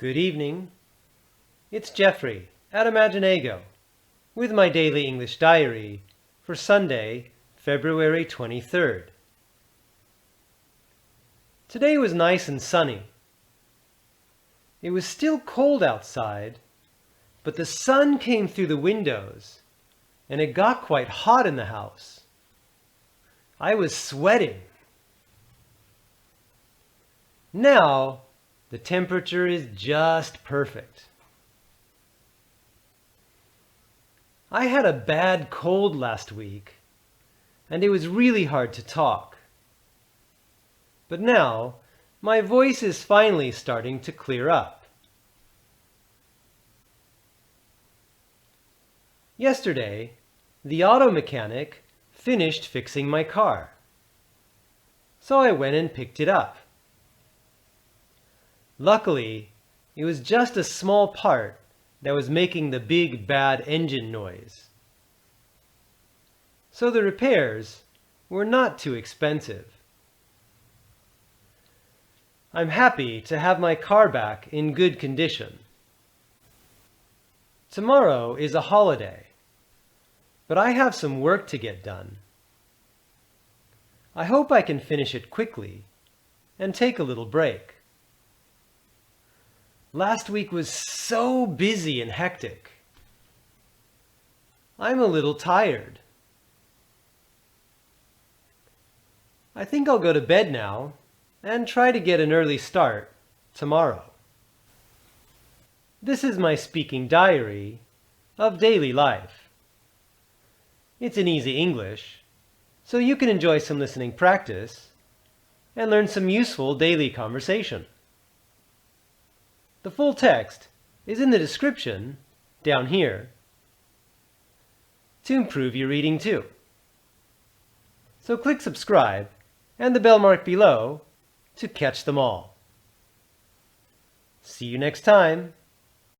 Good evening. It's Jeffrey at Imagineigo with my daily English diary for Sunday, February 23rd. Today was nice and sunny. It was still cold outside, but the sun came through the windows and it got quite hot in the house. I was sweating. Now, the temperature is just perfect. I had a bad cold last week, and it was really hard to talk. But now, my voice is finally starting to clear up. Yesterday, the auto mechanic finished fixing my car, so I went and picked it up. Luckily, it was just a small part that was making the big bad engine noise. So the repairs were not too expensive. I'm happy to have my car back in good condition. Tomorrow is a holiday, but I have some work to get done. I hope I can finish it quickly and take a little break. Last week was so busy and hectic. I'm a little tired. I think I'll go to bed now and try to get an early start tomorrow. This is my speaking diary of daily life. It's in easy English, so you can enjoy some listening practice and learn some useful daily conversation. The full text is in the description down here to improve your reading too. So click subscribe and the bell mark below to catch them all. See you next time.